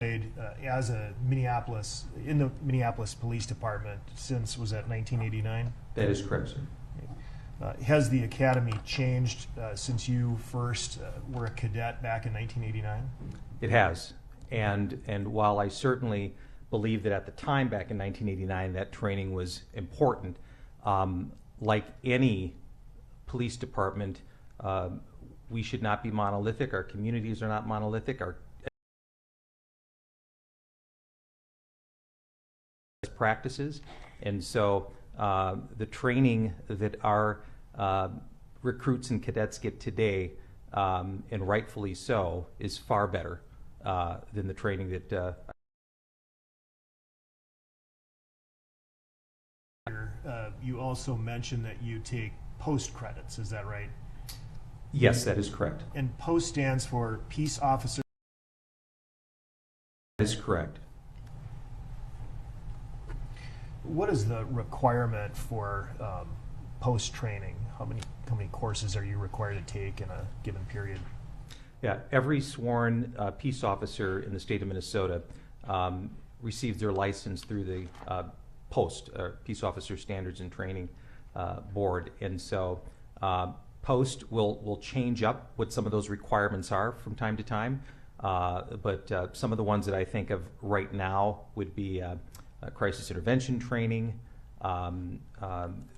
as a in the Minneapolis Police Department since, was that 1989? That is correct, sir. Has the academy changed since you first were a cadet back in 1989? It has. And while I certainly believe that at the time back in 1989 that training was important, like any police department, we should not be monolithic. Our communities are not monolithic. Our practices. And so the training that our recruits and cadets get today, and rightfully so, is far better than the training that you also mentioned that you take post credits, is that right? Yes, that is correct. And post stands for Peace Officer? That is correct. What is the requirement for post training? How many courses are you required to take in a given period? Yeah, every sworn peace officer in the state of Minnesota receives their license through the POST, Peace Officer Standards and Training Board, and so POST will change up what some of those requirements are from time to time, but some of the ones that I think of right now would be crisis intervention training.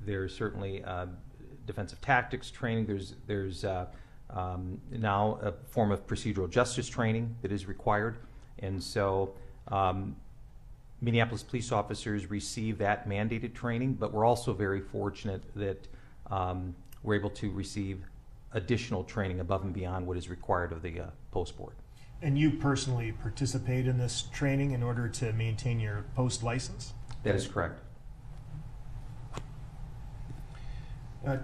There's certainly defensive tactics training. There's now a form of procedural justice training that is required, and so Minneapolis police officers receive that mandated training, but we're also very fortunate that we're able to receive additional training above and beyond what is required of the post board. And you personally participate in this training in order to maintain your post license? That is correct.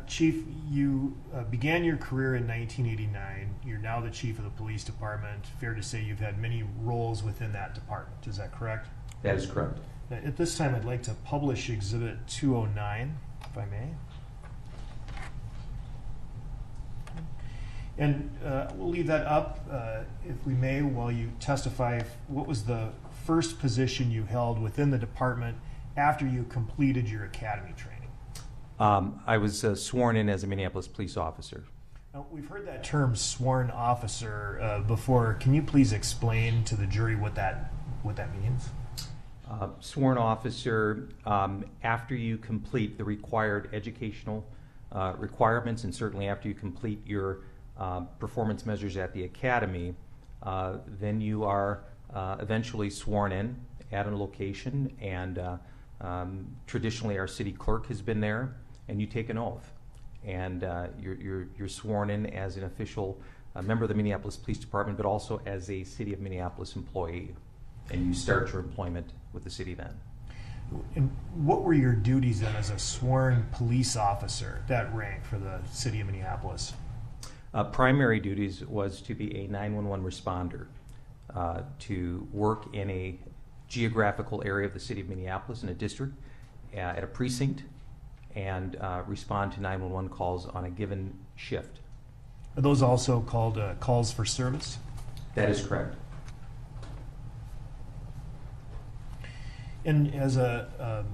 Chief, you began your career in 1989. You're now the chief of the police department. Fair to say you've had many roles within that department. Is that correct? That is correct. At this time, I'd like to publish Exhibit 209, if I may. And we'll leave that up, if we may, while you testify. What was the first position you held within the department after you completed your academy training? I was sworn in as a Minneapolis police officer. Now, we've heard that term sworn officer before. Can you please explain to the jury what that means? Sworn officer, after you complete the required educational requirements, and certainly after you complete your performance measures at the academy, then you are eventually sworn in at a location, and traditionally our city clerk has been there, and you take an oath, and you're sworn in as an official member of the Minneapolis Police Department, but also as a City of Minneapolis employee, and you start your employment with the city then. And what were your duties then as a sworn police officer, that rank for the City of Minneapolis? Primary duties was to be a 911 responder, to work in a geographical area of the City of Minneapolis in a district, at a precinct, and respond to 911 calls on a given shift. Are those also called calls for service? That is correct. And as a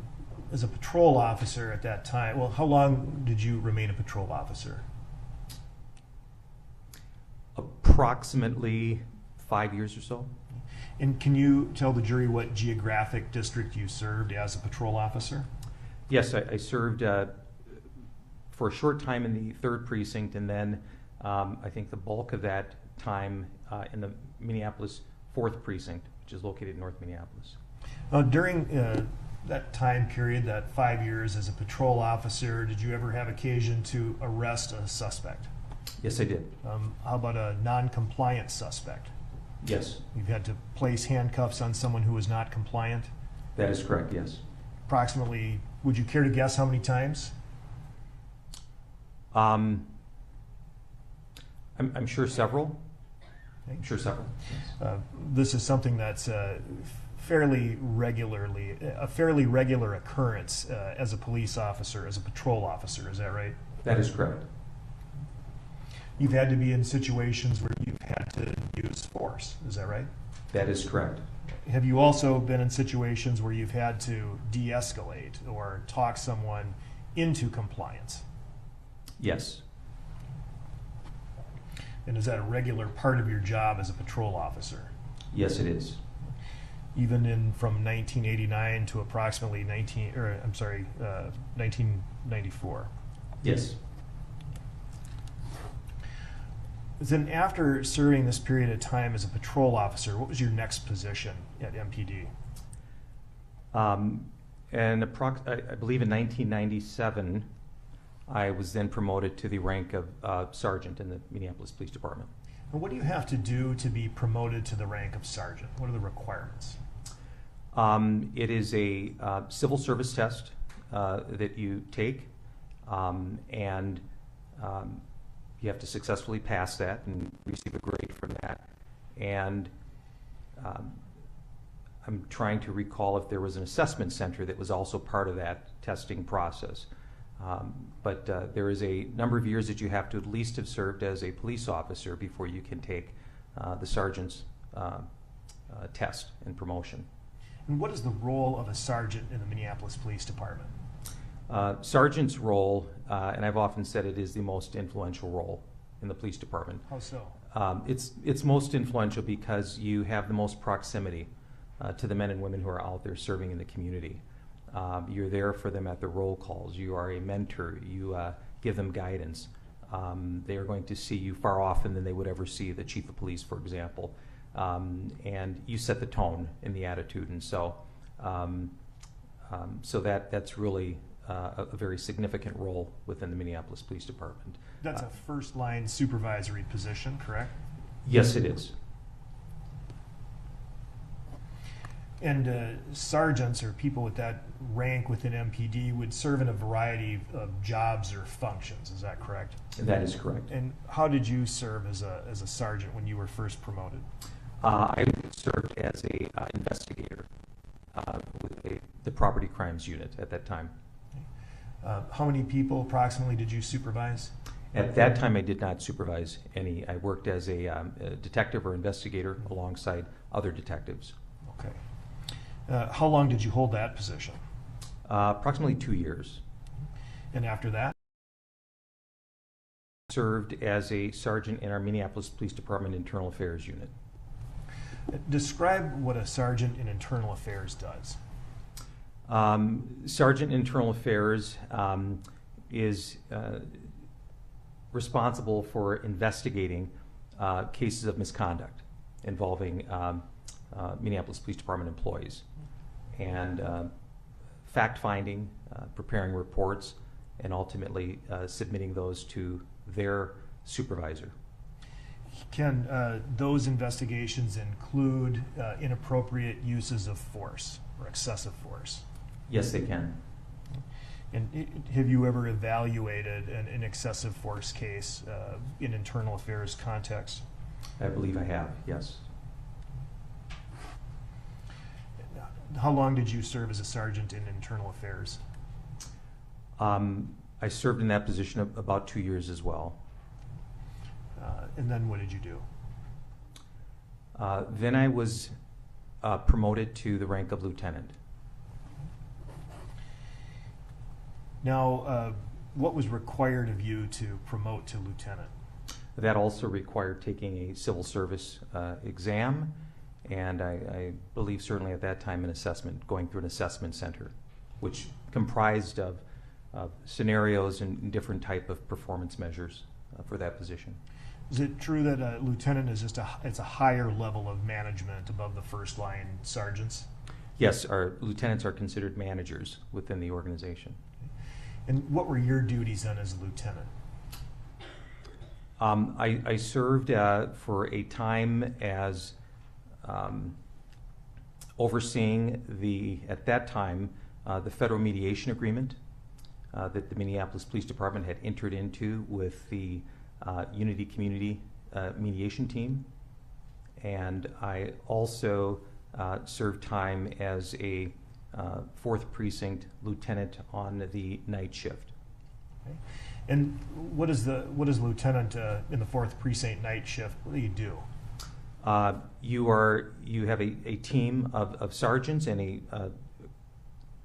patrol officer at that time, well, how long did you remain a patrol officer? Approximately 5 years or so. And can you tell the jury what geographic district you served as a patrol officer? Yes, I served for a short time in the 3rd Precinct, and then I think the bulk of that time in the Minneapolis 4th Precinct, which is located in North Minneapolis. During that time period, that 5 years as a patrol officer, did you ever have occasion to arrest a suspect? Yes, I did. How about a non-compliant suspect? Yes. You've had to place handcuffs on someone who was not compliant? That is correct, yes. Approximately, would you care to guess how many times? I'm sure several. I'm sure several. Yes. This is something that's a fairly regular occurrence as a police officer, as a patrol officer. Is that right? That is correct. You've had to be in situations where you've had to use force. Is that right? That is correct. Have you also been in situations where you've had to de-escalate or talk someone into compliance? Yes. And is that a regular part of your job as a patrol officer? Yes, it is. Even from 1989 to approximately 1994. Yes. Then after serving this period of time as a patrol officer, what was your next position at MPD? And I believe in 1997, I was then promoted to the rank of sergeant in the Minneapolis Police Department. And what do you have to do to be promoted to the rank of sergeant? What are the requirements? It is a civil service test that you take, and you have to successfully pass that and receive a grade from that. And I'm trying to recall if there was an assessment center that was also part of that testing process. But there is a number of years that you have to at least have served as a police officer before you can take the sergeant's test and promotion. And what is the role of a sergeant in the Minneapolis Police Department? Sergeant's role, and I've often said it is the most influential role in the police department. How so? It's most influential because you have the most proximity to the men and women who are out there serving in the community. You're there for them at the roll calls. You are a mentor. You give them guidance. They are going to see you far often than they would ever see the chief of police, for example. And you set the tone in the attitude. And so that's really a very significant role within the Minneapolis Police Department. That's a first-line supervisory position, correct? Yes, it is. And sergeants or people with that rank within MPD would serve in a variety of jobs or functions. Is that correct? That is correct. And how did you serve as a sergeant when you were first promoted? I served as a investigator with the property crimes unit at that time. How many people approximately did you supervise? At that time, I did not supervise any. I worked as a detective or investigator alongside other detectives. Okay. How long did you hold that position? Approximately 2 years. And after that? Served as a sergeant in our Minneapolis Police Department Internal Affairs Unit. Describe what a sergeant in internal affairs does. Sergeant Internal Affairs is responsible for investigating cases of misconduct involving Minneapolis Police Department employees, and fact-finding, preparing reports, and ultimately submitting those to their supervisor. Can those investigations include inappropriate uses of force or excessive force? Yes, they can. And have you ever evaluated an excessive force case in internal affairs context? I believe I have, yes. How long did you serve as a sergeant in internal affairs? I served in that position about 2 years as well. And then what did you do? Then I was promoted to the rank of lieutenant. Now, what was required of you to promote to lieutenant? That also required taking a civil service exam, and I believe certainly at that time an assessment, going through an assessment center, which comprised of scenarios and different type of performance measures for that position. Is it true that a lieutenant is it's a higher level of management above the first line sergeants? Yes, our lieutenants are considered managers within the organization. And what were your duties then as a lieutenant? I served for a time as overseeing at that time, the federal mediation agreement that the Minneapolis Police Department had entered into with the Unity Community Mediation Team. And I also served time as a 4th Precinct lieutenant on the night shift. Okay. And what is lieutenant in the 4th Precinct night shift? What do you do? You have a team of sergeants and a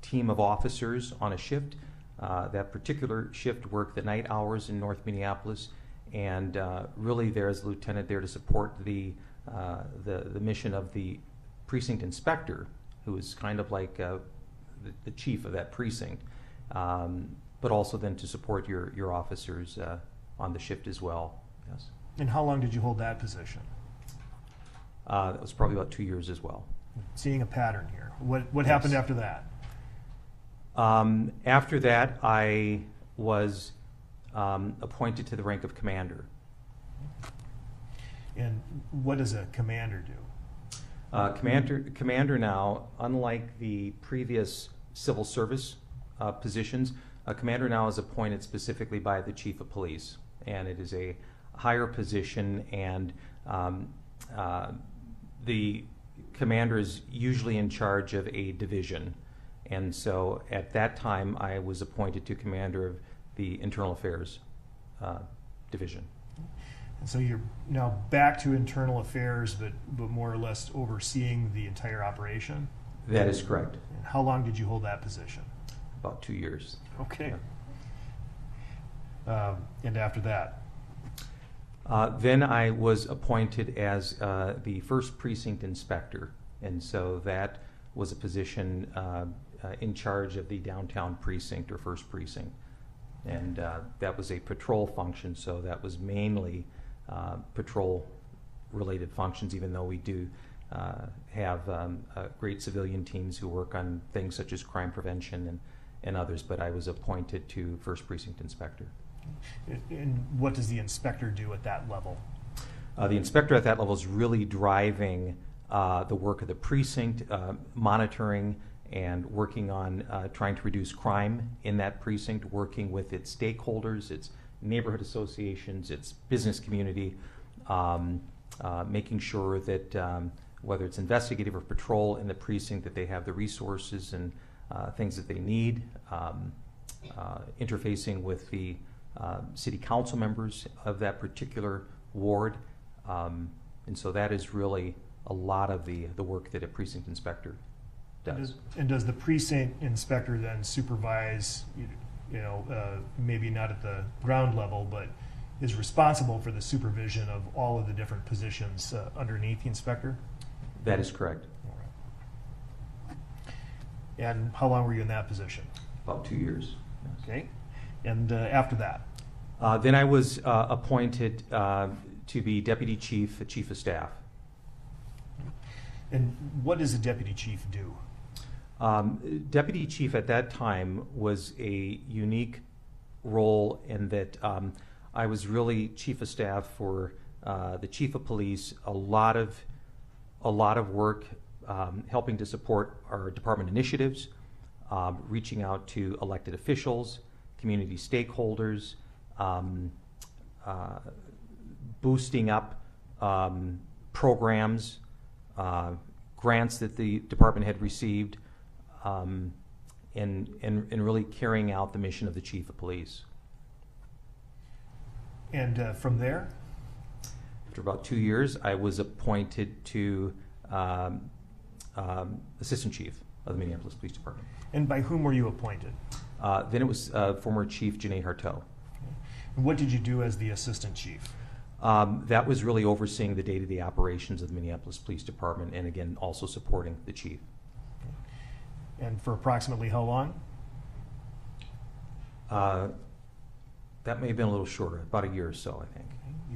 team of officers on a shift. That particular shift worked the night hours in North Minneapolis, and really there as a lieutenant there to support the mission of the precinct inspector, who is kind of like the chief of that precinct, but also then to support your officers on the shift as well. Yes. And how long did you hold that position? That was probably about 2 years as well. Seeing a pattern here. What Yes. happened after that? After that, I was appointed to the rank of commander. And what does a commander do? Commander now, unlike the previous civil service positions, a commander now is appointed specifically by the chief of police, and it is a higher position, and the commander is usually in charge of a division. And so at that time, I was appointed to commander of the Internal Affairs Division. And so you're now back to internal affairs, but more or less overseeing the entire operation? That is correct. And how long did you hold that position? About 2 years. Okay. And after that? Then I was appointed as the first precinct inspector, and so that was a position in charge of the downtown precinct or first precinct, and that was a patrol function, so that was mainly patrol-related functions, even though we do have great civilian teams who work on things such as crime prevention and others, but I was appointed to first precinct inspector. And what does the inspector do at that level? The inspector at that level is really driving the work of the precinct, monitoring and working on trying to reduce crime in that precinct, working with its stakeholders, its neighborhood associations, its business community, making sure that whether it's investigative or patrol in the precinct, that they have the resources and things that they need, interfacing with the city council members of that particular ward. And so that is really a lot of the work that a precinct inspector does. And does the precinct inspector then supervise, maybe not at the ground level, but is responsible for the supervision of all of the different positions underneath the inspector? That is correct. All right. And how long were you in that position? About 2 years. Yes. Okay. And after that? Then I was appointed to be deputy chief of staff. And what does a deputy chief do? Deputy chief at that time was a unique role in that I was really chief of staff for the chief of police, a lot of work helping to support our department initiatives, reaching out to elected officials, community stakeholders, boosting up programs, grants that the department had received, and really carrying out the mission of the chief of police. And from there? After about 2 years, I was appointed to assistant chief of the Minneapolis Police Department. And by whom were you appointed? Then it was former Chief Janae Harteau. And what did you do as the assistant chief? That was really overseeing the day-to-day operations of the Minneapolis Police Department, and again, also supporting the chief. And for approximately how long? That may have been a little shorter, about a year or so, I think.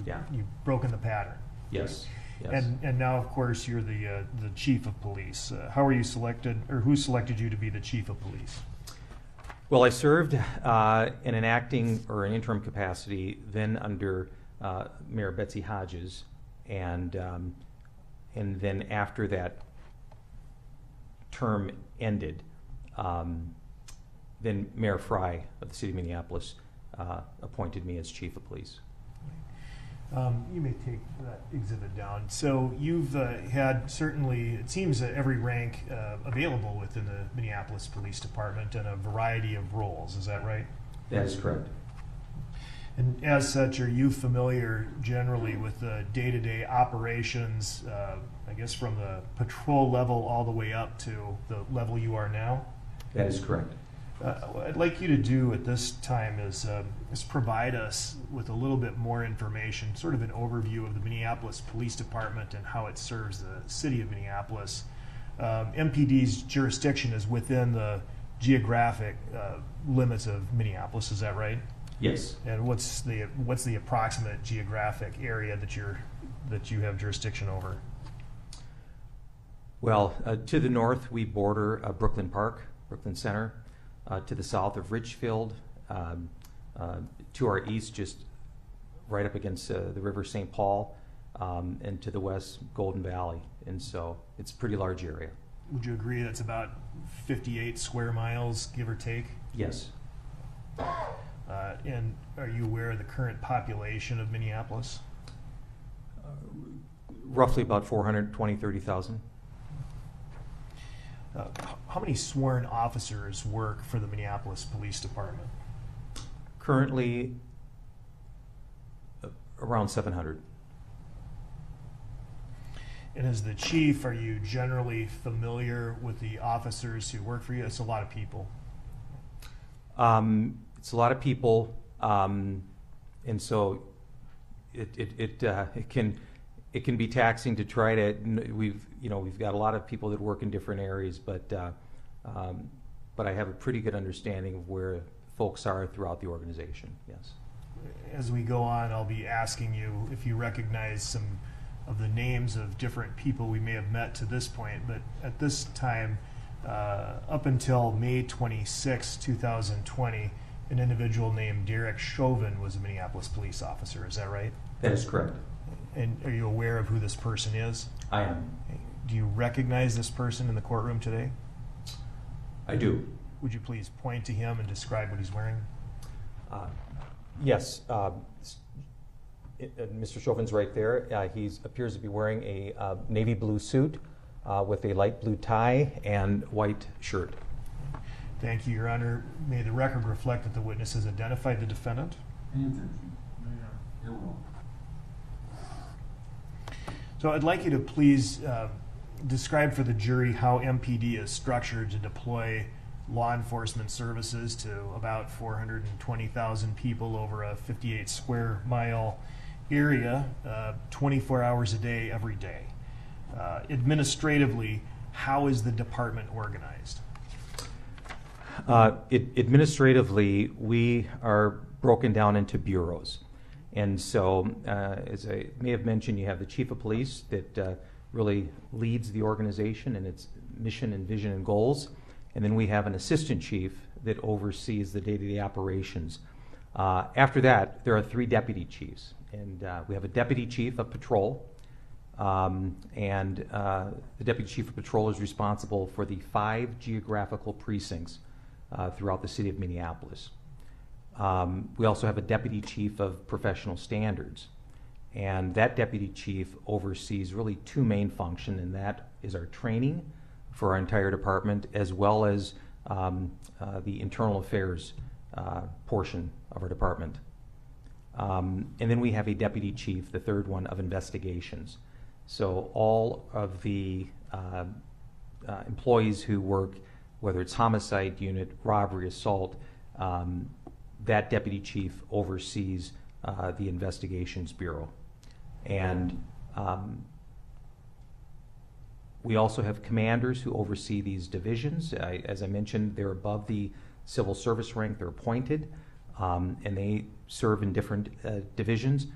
Yeah. You've broken the pattern. Yes. Yes. And now, of course, you're the chief of police. How were you selected, or who selected you to be the chief of police? Well, I served in an acting or an interim capacity then under Mayor Betsy Hodges, and then after that term ended, then Mayor Fry of the city of Minneapolis appointed me as chief of police. You may take that exhibit down. So you've had certainly, it seems, every rank available within the Minneapolis Police Department and a variety of roles. Is that right? That is correct. And as such, are you familiar generally with the day-to-day operations, I guess from the patrol level all the way up to the level you are now? That is correct. What I'd like you to do at this time is provide us with a little bit more information, sort of an overview of the Minneapolis Police Department and how it serves the city of Minneapolis. MPD's jurisdiction is within the geographic limits of Minneapolis, is that right? Yes. And what's the approximate geographic area that you have jurisdiction over? Well, to the north, we border Brooklyn Park, Brooklyn Center. To the south of Richfield, to our east, just right up against the River St. Paul, and to the west, Golden Valley. And so it's a pretty large area. Would you agree that's about 58 square miles, give or take? Yes. And are you aware of the current population of Minneapolis? Roughly about 30,000. How many sworn officers work for the Minneapolis Police Department? Currently, around 700. And as the chief, are you generally familiar with the officers who work for you? It's a lot of people. It's a lot of people, and so it can be taxing to try to. We've got a lot of people that work in different areas, but I have a pretty good understanding of where folks are throughout the organization. Yes. As we go on, I'll be asking you if you recognize some of the names of different people we may have met to this point. But at this time, up until May 26, 2020, an individual named Derek Chauvin was a Minneapolis police officer. Is that right? That is correct. And are you aware of who this person is? I am. Do you recognize this person in the courtroom today? I do. Would you please point to him and describe what he's wearing? Yes. Mr. Chauvin's right there. He appears to be wearing a navy blue suit with a light blue tie and white shirt. Thank you, Your Honor. May the record reflect that the witness has identified the defendant. So I'd like you to please describe for the jury how MPD is structured to deploy law enforcement services to about 420,000 people over a 58 square mile area, 24 hours a day, every day. Administratively, how is the department organized? Administratively, we are broken down into bureaus. And so, as I may have mentioned, you have the chief of police that really leads the organization and its mission and vision and goals. And then we have an assistant chief that oversees the day-to-day operations. After that, there are 3 deputy chiefs. And we have a deputy chief of patrol. The deputy chief of patrol is responsible for the 5 geographical precincts throughout the city of Minneapolis. We also have a deputy chief of professional standards. And that deputy chief oversees really 2 main functions, and that is our training for our entire department, as well as the internal affairs portion of our department. And then we have a deputy chief, the 3rd one, of investigations. So all of the employees who work, whether it's homicide unit, robbery, assault, that deputy chief oversees the investigations bureau. And we also have commanders who oversee these divisions. As I mentioned, they're above the civil service rank. They're appointed, and they serve in different divisions.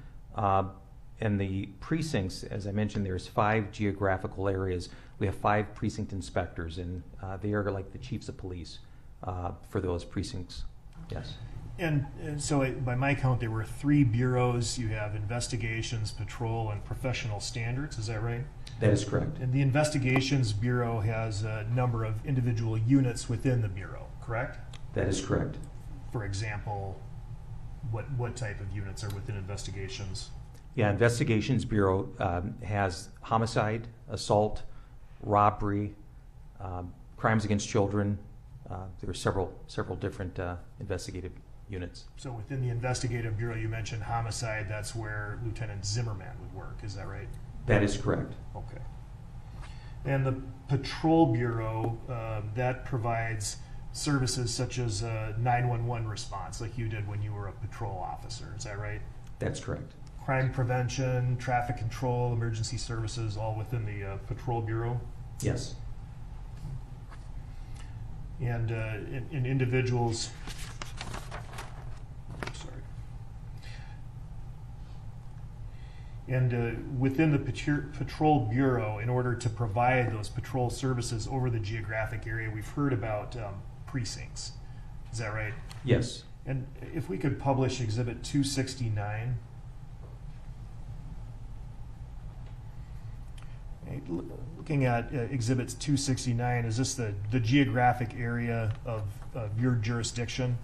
And the precincts, as I mentioned, there's 5 geographical areas. We have 5 precinct inspectors, and they are like the chiefs of police for those precincts. Yes. And so by my count, there were 3 bureaus. You have investigations, patrol, and professional standards. Is that right? That is correct. And the investigations bureau has a number of individual units within the bureau, correct? That is correct. For example, what type of units are within investigations? Yeah, investigations bureau has homicide, assault, robbery, crimes against children. There are several different investigative units. So within the investigative bureau, you mentioned homicide. That's where Lieutenant Zimmerman would work. Is that right? That is correct. Okay. And the patrol bureau, that provides services such as 911 response, like you did when you were a patrol officer. Is that right? That's correct. Crime prevention, traffic control, emergency services, all within the patrol bureau. Yes. And in individuals, sorry. And within the patrol bureau, in order to provide those patrol services over the geographic area, we've heard about precincts. Is that right? Yes. And if we could publish Exhibit 269. Looking at Exhibits 269, is this the geographic area of your jurisdiction?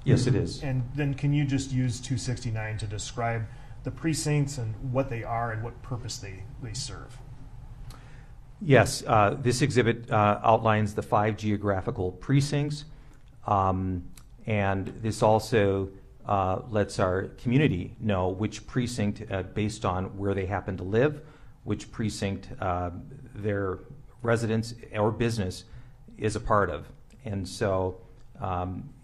Yes, it is. And then can you just use 269 to describe the precincts and what they are and what purpose they serve? Yes, this exhibit outlines the 5 geographical precincts, and this also lets our community know which precinct, based on where they happen to live, which precinct their residence or business is a part of. And so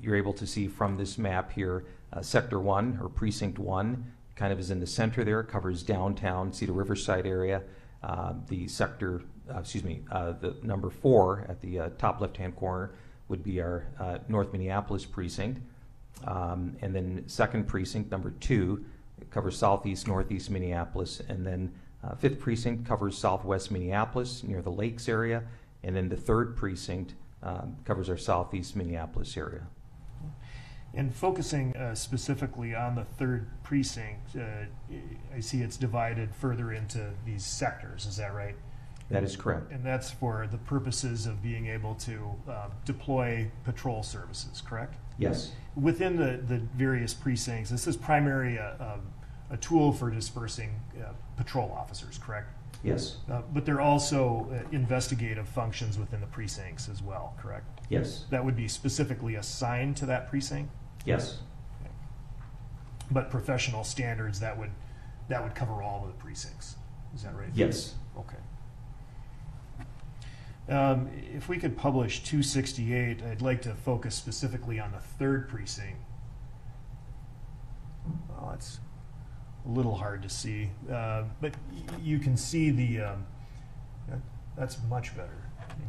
you're able to see from this map here, Sector 1 or Precinct 1 kind of is in the center there, covers downtown, Cedar Riverside area. The number 4 at the top left-hand corner would be our North Minneapolis precinct. And then second precinct, number 2, covers southeast, northeast Minneapolis. And then 5th precinct covers southwest Minneapolis near the lakes area. And then the 3rd precinct covers our southeast Minneapolis area. And focusing specifically on the 3rd precinct, I see it's divided further into these sectors. Is that right? That is correct. And that's for the purposes of being able to deploy patrol services, correct? Yes. Within the various precincts, this is primarily a tool for dispersing patrol officers, correct? Yes. But there are also investigative functions within the precincts as well, correct? Yes. That would be specifically assigned to that precinct? Yes. Okay. But professional standards, that would cover all of the precincts. Is that right? Yes. Okay. If we could publish 268, I'd like to focus specifically on the 3rd precinct. Well, that's a little hard to see, but you can see the, that's much better. Thank you.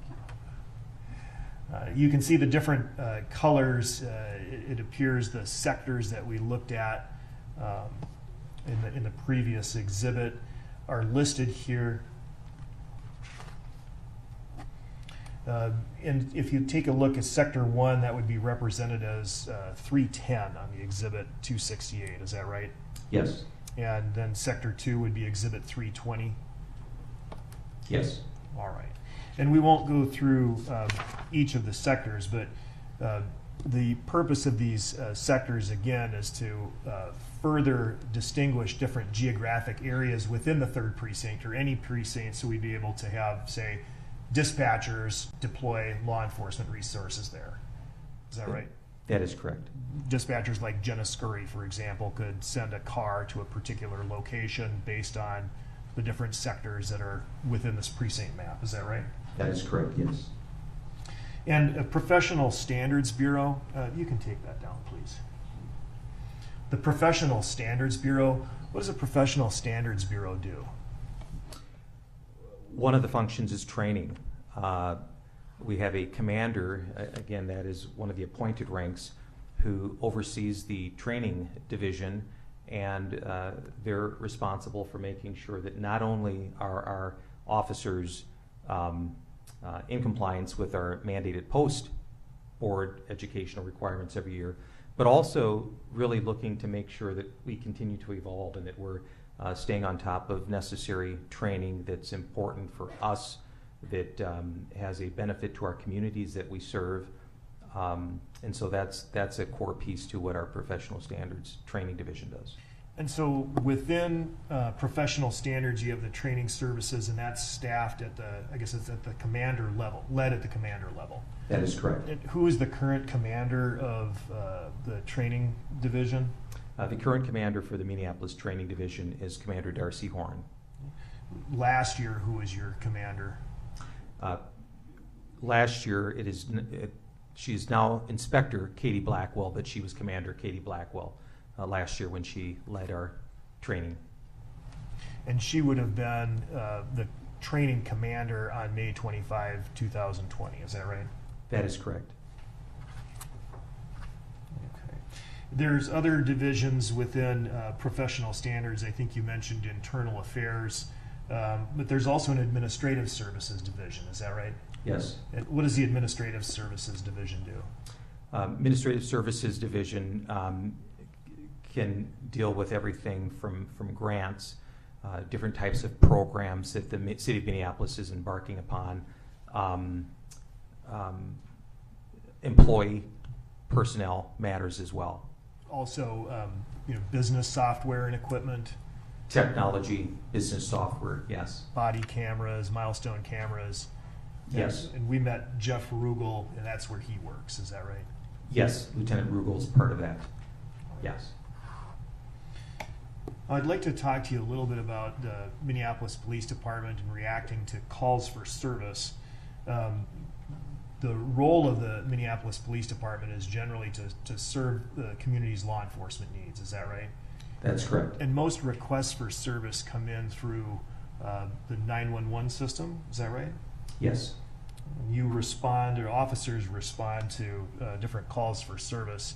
You can see the different colors. It appears the sectors that we looked at in the previous exhibit are listed here. And if you take a look at Sector 1, that would be represented as 310 on the Exhibit 268. Is that right? Yes. And then Sector 2 would be Exhibit 320? Yes. All right. And we won't go through each of the sectors, but the purpose of these sectors, again, is to further distinguish different geographic areas within the 3rd precinct or any precinct, so we'd be able to have, say, dispatchers deploy law enforcement resources there. Is that right? That is correct. Dispatchers like Jenna Scurry, for example, could send a car to a particular location based on the different sectors that are within this precinct map. Is that right? That is correct, yes. And a Professional Standards Bureau, you can take that down, please. The Professional Standards Bureau, what does a Professional Standards Bureau do? One of the functions is training. We have a commander, again, that is one of the appointed ranks, who oversees the training division, and they're responsible for making sure that not only are our officers in compliance with our mandated post-board educational requirements every year, but also really looking to make sure that we continue to evolve and that we're staying on top of necessary training that's important for us, that has a benefit to our communities that we serve. And so that's a core piece to what our professional standards training division does. And so within professional standards, you have the training services, and that's staffed at the, I guess it's at the commander level, led at the commander level. That is correct. And who is the current commander of the training division? The current commander for the Minneapolis Training Division is Commander Darcy Horn. Last year, who was your commander? Last year, she is now Inspector Katie Blackwell, but she was Commander Katie Blackwell last year when she led our training. And she would have been the training commander on May 25, 2020. Is that right? That is correct. Okay. There's other divisions within professional standards. I think you mentioned internal affairs, but there's also an administrative services division. Is that right? Yes. And what does the administrative services division do? Administrative Services Division can deal with everything from grants, different types of programs that the City of Minneapolis is embarking upon, employee personnel matters as well. Also, business software and equipment, Technology, business software, yes. body cameras, milestone cameras. Yes. And we met Jeff Rugel, and that's where he works. Is that right? Yes, Lieutenant Rugel is part of that. Yes. I'd like to talk to you a little bit about the Minneapolis Police Department and reacting to calls for service. The role of the Minneapolis Police Department is generally to serve the community's law enforcement needs. Is that right? That's correct. And most requests for service come in through the 911 system. Is that right? Yes. You respond, or officers respond to different calls for service.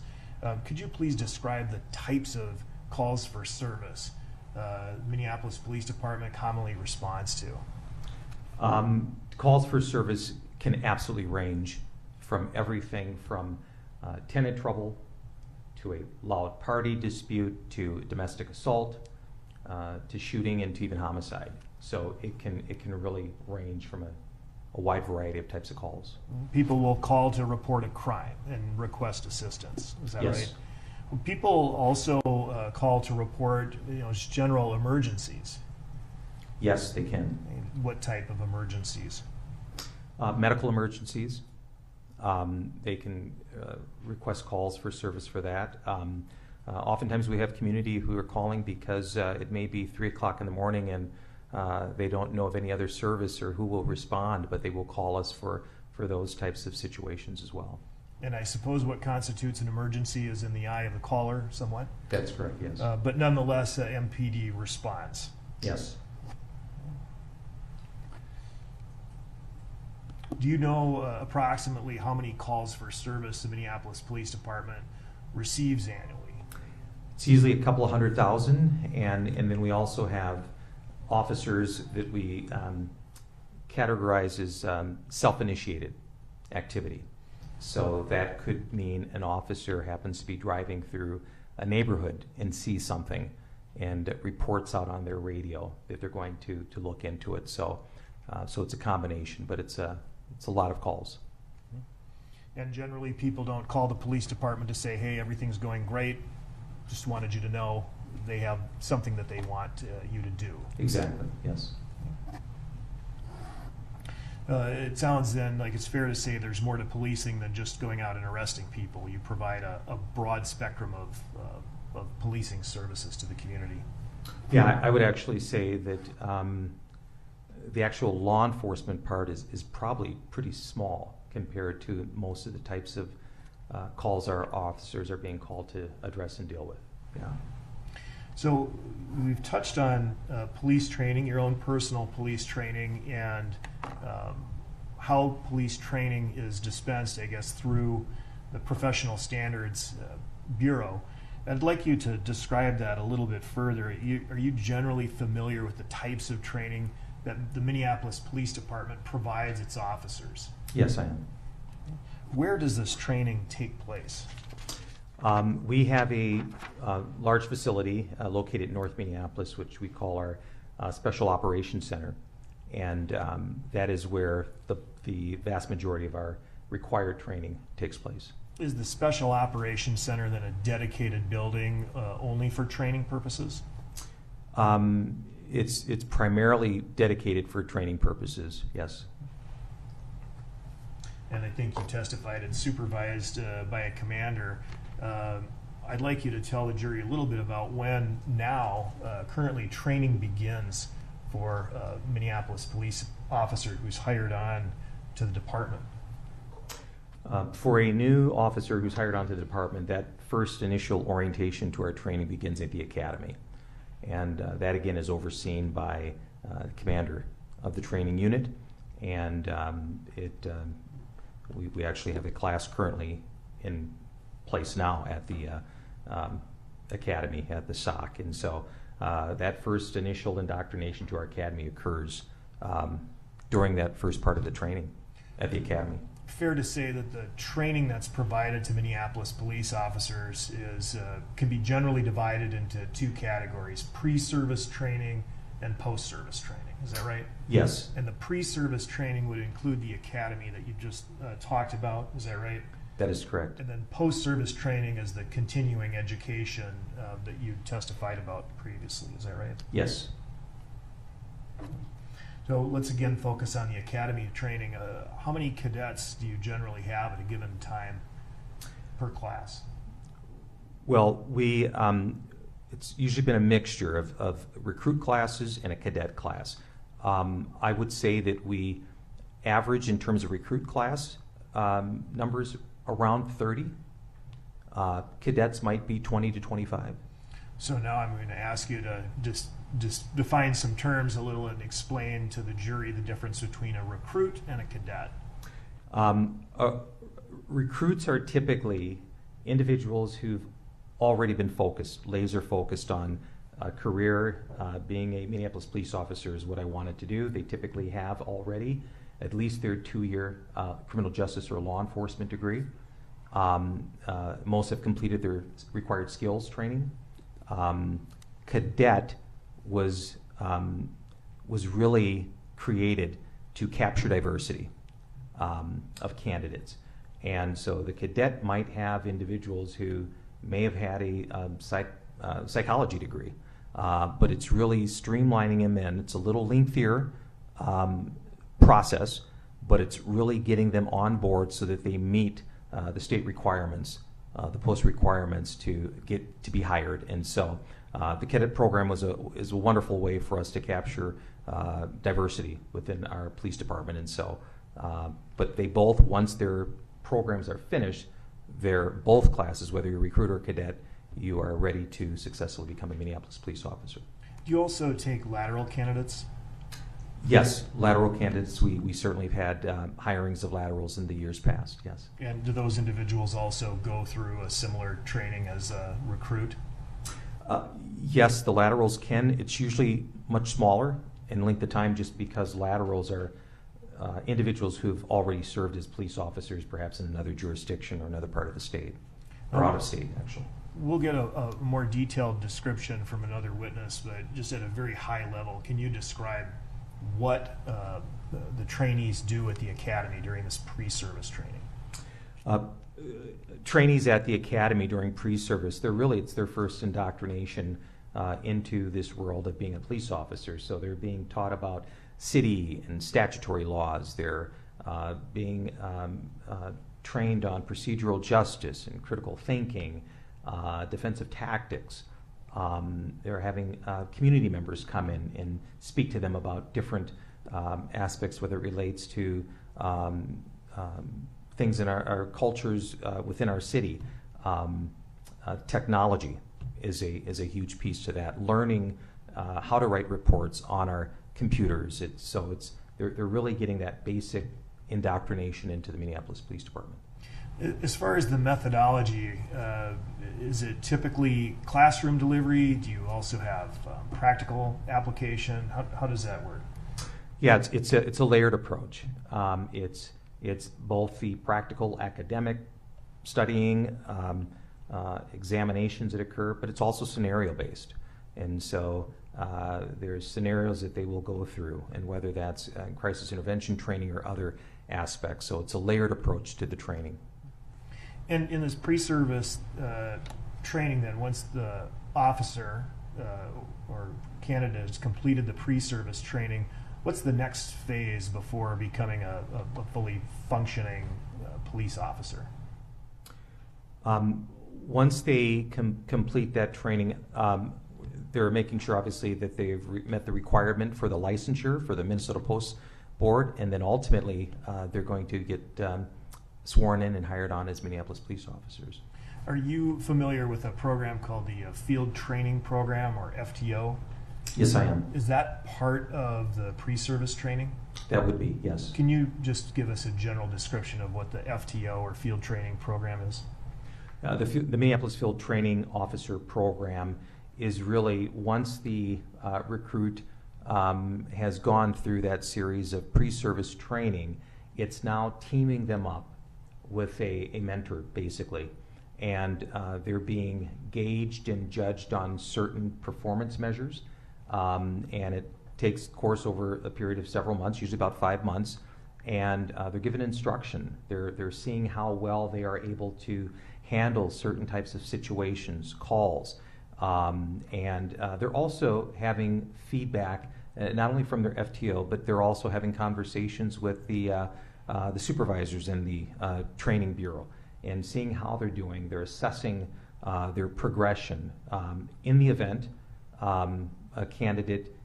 Could you please describe the types of calls for service Minneapolis Police Department commonly responds to? Calls for service can absolutely range from everything from tenant trouble to a loud party dispute to domestic assault to shooting and to even homicide. So it can really range from a wide variety of types of calls. People will call to report a crime and request assistance. Is that Yes. right? People also call to report, just general emergencies. Yes, they can. What type of emergencies? Medical emergencies. They can request calls for service for that. Oftentimes we have community who are calling because it may be 3 o'clock in the morning and they don't know of any other service or who will respond, but they will call us for those types of situations as well. And I suppose what constitutes an emergency is in the eye of the caller somewhat? That's correct, yes. But nonetheless, MPD responds. Yes. Do you know approximately how many calls for service the Minneapolis Police Department receives annually? It's usually a couple of 100,000, and then we also have officers that we categorize as self-initiated activity. So that could mean an officer happens to be driving through a neighborhood and sees something and reports out on their radio that they're going to look into it. So it's a combination, but it's a lot of calls. And generally, people don't call the police department to say, hey, everything's going great. Just wanted you to know they have something that they want you to do. Exactly, yes. It sounds then like it's fair to say there's more to policing than just going out and arresting people. You provide a broad spectrum of policing services to the community. Yeah, I would actually say that the actual law enforcement part is probably pretty small compared to most of the types of calls our officers are being called to address and deal with. Yeah. So we've touched on police training, your own personal police training, and how police training is dispensed, I guess, through the Professional Standards Bureau. I'd like you to describe that a little bit further. Are you generally familiar with the types of training that the Minneapolis Police Department provides its officers? Yes, I am. Where does this training take place? We have a large facility located in North Minneapolis, which we call our Special Operations Center, and that is where the vast majority of our required training takes place. Is the Special Operations Center then a dedicated building only for training purposes? It's primarily dedicated for training purposes, yes. And I think you testified it's supervised by a commander. I'd like you to tell the jury a little bit about when now currently training begins for a Minneapolis police officer who's hired on to the department. For a new officer who's hired onto the department, that first initial orientation to our training begins at the academy. And that again is overseen by the commander of the training unit. And we actually have a class currently in place now at the academy, at the SOC. And so that first initial indoctrination to our academy occurs during that first part of the training at the academy. Fair to say that the training that's provided to Minneapolis police officers is can be generally divided into two categories: pre-service training and post-service training. Is that right? Yes. And the pre-service training would include the academy that you just talked about. Is that right? That is correct. And then post-service training is the continuing education that you testified about previously. Is that right? Yes. So let's again focus on the academy training. How many cadets do you generally have at a given time per class? Well, it's usually been a mixture of recruit classes and a cadet class. I would say that we average in terms of recruit class numbers around 30. Cadets might be 20 to 25. So now I'm going to ask you to just define some terms a little and explain to the jury the difference between a recruit and a cadet. Recruits are typically individuals who've already been laser focused on a career. Being a Minneapolis police officer is what I wanted to do. They typically have already at least their 2-year criminal justice or law enforcement degree. Most have completed their required skills training. Cadet was really created to capture diversity of candidates. And so the cadet might have individuals who may have had a psychology degree, but it's really streamlining them in. It's a little lengthier process, but it's really getting them on board so that they meet the state requirements, the post requirements to get to be hired. And so the cadet program is a wonderful way for us to capture diversity within our police department. And so, but they both, once their programs are finished, they're both classes, whether you're a recruit or cadet, you are ready to successfully become a Minneapolis police officer. Do you also take lateral candidates? Yes, lateral candidates. We certainly have had hirings of laterals in the years past, yes. And do those individuals also go through a similar training as a recruit? Yes, the laterals can. It's usually much smaller in length of time just because laterals are individuals who've already served as police officers, perhaps in another jurisdiction or another part of the state, or out of state, actually. We'll get a more detailed description from another witness, but just at a very high level, can you describe what the trainees do at the academy during this pre-service training? Trainees at the academy during pre-service, it's their first indoctrination into this world of being a police officer. So they're being taught about city and statutory laws. They're being trained on procedural justice and critical thinking, defensive tactics. They're having community members come in and speak to them about different aspects, whether it relates to things in our cultures within our city. Technology is a huge piece to that. Learning how to write reports on our computers. They're really getting that basic indoctrination into the Minneapolis Police Department. As far as the methodology, is it typically classroom delivery? Do you also have practical application? How does that work? Yeah, it's a layered approach. It's both the practical academic studying, examinations that occur, but it's also scenario based. And so there's scenarios that they will go through, and whether that's crisis intervention training or other aspects. So it's a layered approach to the training. And in this pre-service training, then, once the officer or candidate has completed the pre-service training, what's the next phase before becoming a fully functioning police officer? Once they complete that training, they're making sure, obviously, that they've met the requirement for the licensure for the Minnesota Post Board, and then ultimately they're going to get sworn in and hired on as Minneapolis police officers. Are you familiar with a program called the Field Training Program, or FTO? Yes, I am. Is that part of the pre-service training? That would be, yes. Can you just give us a general description of what the FTO, or Field Training Program, is? The Minneapolis Field Training Officer Program is really, once the recruit has gone through that series of pre-service training, it's now teaming them up with a mentor, basically. And they're being gauged and judged on certain performance measures. And it takes course over a period of several months, usually about 5 months. And they're given instruction. They're seeing how well they are able to handle certain types of situations, calls. And they're also having feedback, not only from their FTO, but they're also having conversations with the supervisors in the training bureau and seeing how they're doing. They're assessing their progression. In the event a candidate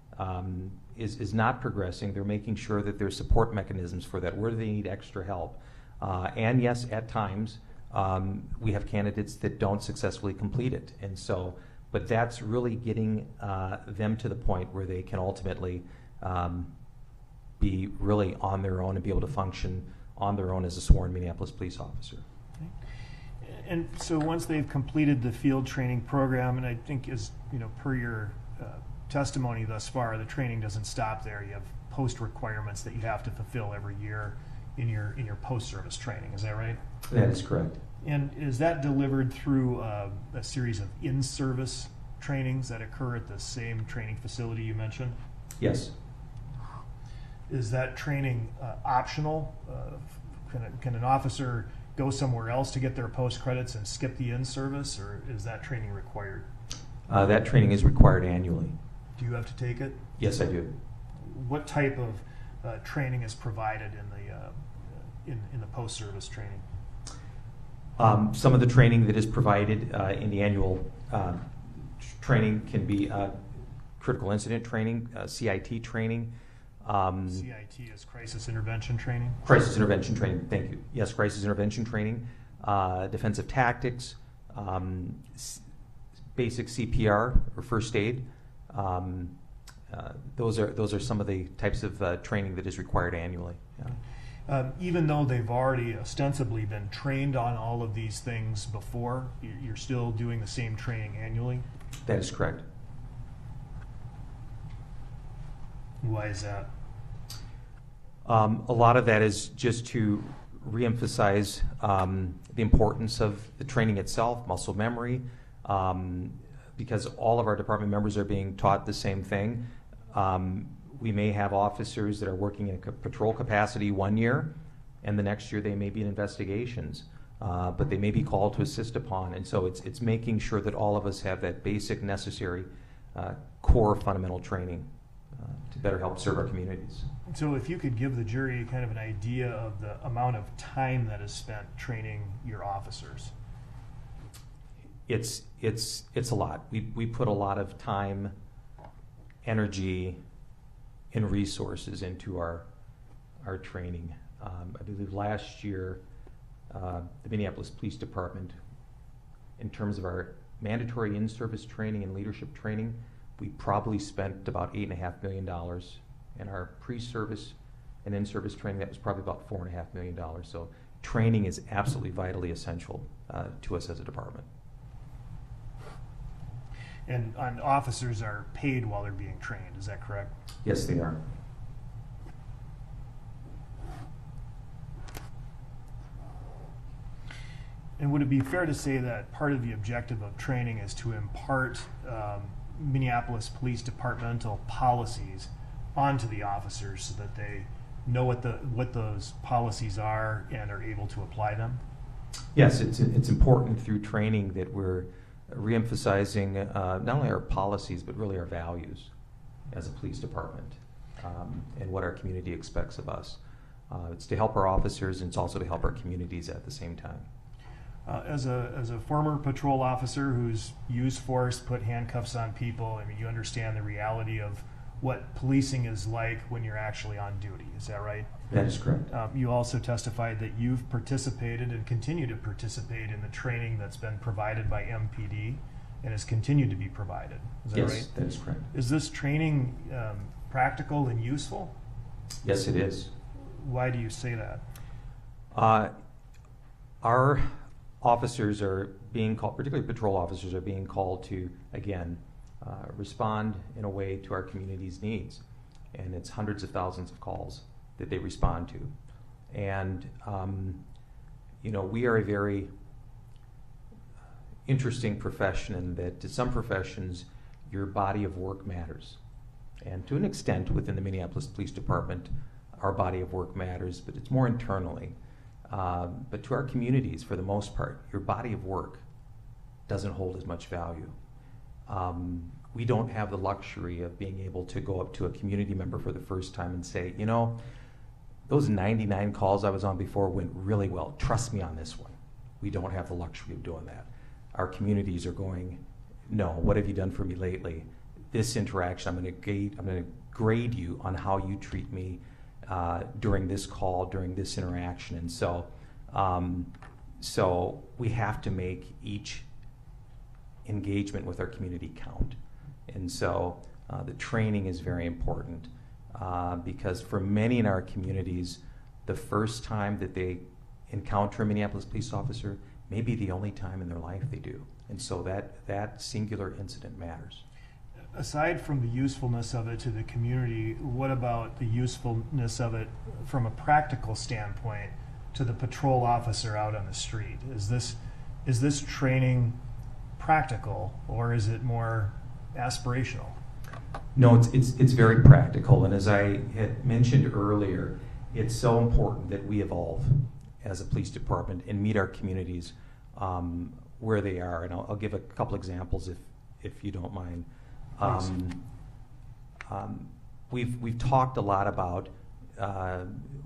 is not progressing, they're making sure that there's support mechanisms for that. Where do they need extra help? And yes, at times, we have candidates that don't successfully complete it. And so, but that's really getting them to the point where they can ultimately be really on their own and be able to function on their own as a sworn Minneapolis police officer. Okay. And so once they've completed the field training program, and I think, as you know, per your testimony thus far, the training doesn't stop there. You have post requirements that you have to fulfill every year in your post-service training. Is that right? That is correct. And is that delivered through a series of in-service trainings that occur at the same training facility you mentioned? Yes. Is that training optional? Can an officer go somewhere else to get their post credits and skip the in-service, or is that training required? That training is required annually. Do you have to take it? Yes, I do. What type of training is provided in the post-service training? Some of the training that is provided in the annual training can be critical incident training, CIT training. CIT is crisis intervention training? Crisis intervention training, thank you. Yes, crisis intervention training, defensive tactics, basic CPR or first aid. Those are some of the types of training that is required annually. Yeah. Even though they've already ostensibly been trained on all of these things before, you're still doing the same training annually? That is correct. Why is that? A lot of that is just to reemphasize the importance of the training itself, muscle memory, because all of our department members are being taught the same thing. We may have officers that are working in a patrol capacity 1 year, and the next year they may be in investigations, but they may be called to assist upon. And so it's making sure that all of us have that basic, necessary, core fundamental training to better help serve our communities. So if you could give the jury kind of an idea of the amount of time that is spent training your officers. It's a lot. We put a lot of time, energy, and resources into our training. I believe last year, the Minneapolis Police Department, in terms of our mandatory in-service training and leadership training, we probably spent about $8.5 million. In our pre-service and in-service training, that was probably about $4.5 million. So training is absolutely vitally essential to us as a department. And officers are paid while they're being trained, is that correct? Yes, they are. And would it be fair to say that part of the objective of training is to impart Minneapolis Police Departmental policies onto the officers so that they know what those policies are and are able to apply them? Yes, it's important through training that we're reemphasizing not only our policies, but really our values as a police department, and what our community expects of us. It's to help our officers, and it's also to help our communities at the same time. As a former patrol officer who's used force, put handcuffs on people, I mean, you understand the reality of what policing is like when you're actually on duty. Is that right? That is correct. You also testified that you've participated and continue to participate in the training that's been provided by MPD and has continued to be provided. Is that right? Yes, that is correct. Is this training practical and useful? Yes, it is. Why do you say that? Our officers are being called, particularly patrol officers, are being called to, again, respond in a way to our community's needs. And it's hundreds of thousands of calls that they respond to. And, we are a very interesting profession in that to some professions, your body of work matters. And to an extent, within the Minneapolis Police Department, our body of work matters, but it's more internally. But to our communities, for the most part, your body of work doesn't hold as much value. We don't have the luxury of being able to go up to a community member for the first time and say, those 99 calls I was on before went really well. Trust me on this one. We don't have the luxury of doing that. Our communities are going, no, what have you done for me lately? This interaction, I'm going to grade you on how you treat me during this call, during this interaction. And so we have to make each engagement with our community count. And so the training is very important because for many in our communities, the first time that they encounter a Minneapolis police officer may be the only time in their life they do. And so that singular incident matters. Aside from the usefulness of it to the community, what about the usefulness of it from a practical standpoint to the patrol officer out on the street? Is this training practical, or is it more aspirational? No, it's very practical, and as I had mentioned earlier, it's so important that we evolve as a police department and meet our communities where they are. And I'll give a couple examples if you don't mind. We've talked a lot about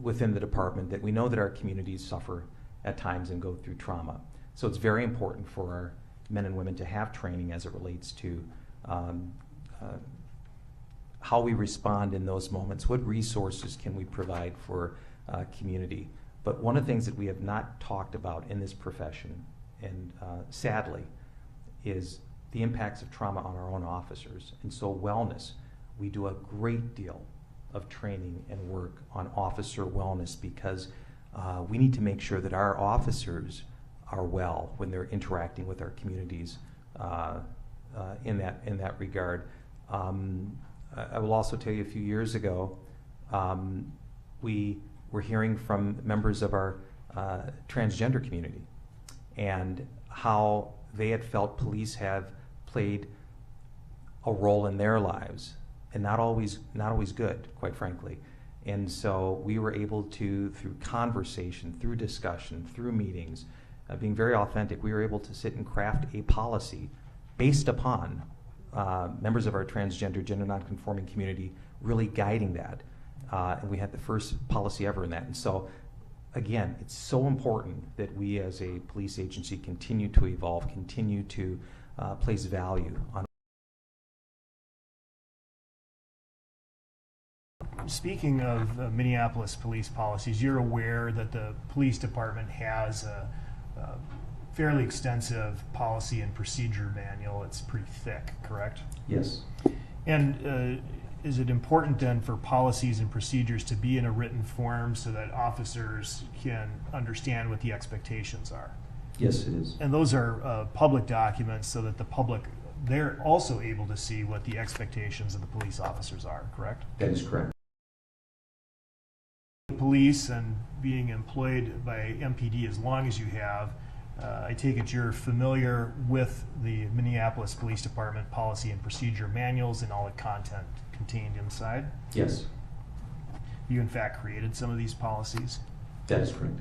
within the department that we know that our communities suffer at times and go through trauma. So it's very important for our men and women to have training as it relates to how we respond in those moments. What resources can we provide for community? But one of the things that we have not talked about in this profession, and sadly, is the impacts of trauma on our own officers. And so wellness, we do a great deal of training and work on officer wellness because we need to make sure that our officers are well when they're interacting with our communities in that regard. I will also tell you a few years ago, we were hearing from members of our transgender community and how they had felt police have played a role in their lives, and not always good, quite frankly. And so we were able to, through conversation, through discussion, through meetings, being very authentic, we were able to sit and craft a policy based upon members of our transgender, gender nonconforming community really guiding that. And we had the first policy ever in that. And so, again, it's so important that we as a police agency continue to evolve, continue to place value on. Speaking of Minneapolis police policies, you're aware that the police department has a fairly extensive policy and procedure manual. It's pretty thick, correct? Yes. And is it important then for policies and procedures to be in a written form so that officers can understand what the expectations are? Yes, it is. And those are public documents so that the public, they're also able to see what the expectations of the police officers are, correct? That is correct. Police and being employed by MPD as long as you have, I take it you're familiar with the Minneapolis Police Department policy and procedure manuals and all the content contained inside? Yes. You in fact created some of these policies? That is correct.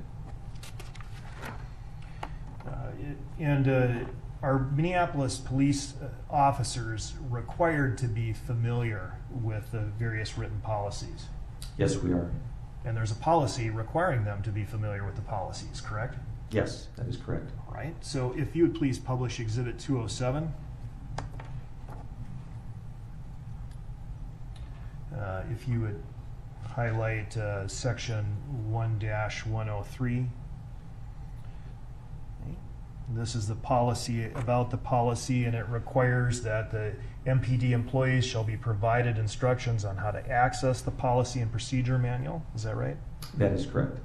Are Minneapolis police officers required to be familiar with the various written policies? Yes, we are. And there's a policy requiring them to be familiar with the policies, correct? Yes, that is correct. All right. So if you would please publish Exhibit 207. If you would highlight Section 1-103. This is the policy about the policy, and it requires that the MPD employees shall be provided instructions on how to access the policy and procedure manual. Is that right? That is correct.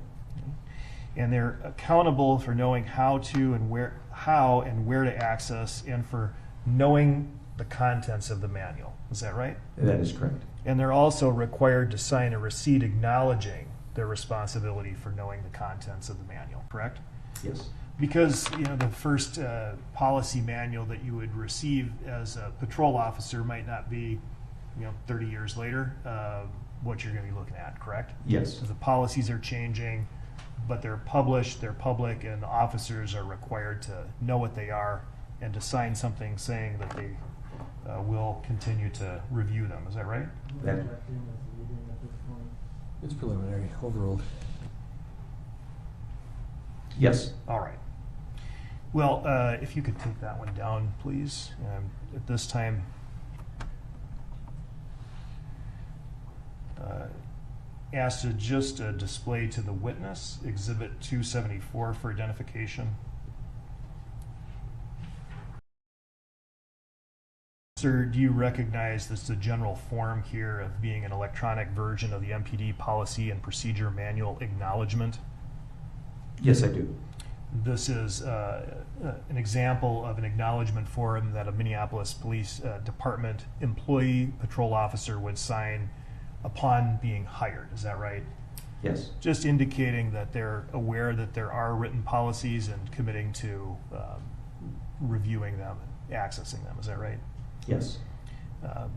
And they're accountable for knowing how and where to access, and for knowing the contents of the manual. Is that right? That is correct. And they're also required to sign a receipt acknowledging their responsibility for knowing the contents of the manual, correct? Yes. Because the first policy manual that you would receive as a patrol officer might not be 30 years later what you're going to be looking at, correct? Yes. So the policies are changing, but they're published, they're public, and the officers are required to know what they are and to sign something saying that they will continue to review them. Is that right? It's preliminary, overruled. Yes. All right. Well, if you could take that one down, please. At this time, asked to just display to the witness Exhibit 274 for identification. Sir, do you recognize this is a general form here of being an electronic version of the MPD policy and procedure manual acknowledgement? Yes, I do. This is an example of an acknowledgement form that a Minneapolis Police Department employee patrol officer would sign upon being hired. Is that right? Yes. Just indicating that they're aware that there are written policies and committing to reviewing them and accessing them. Is that right? Yes. At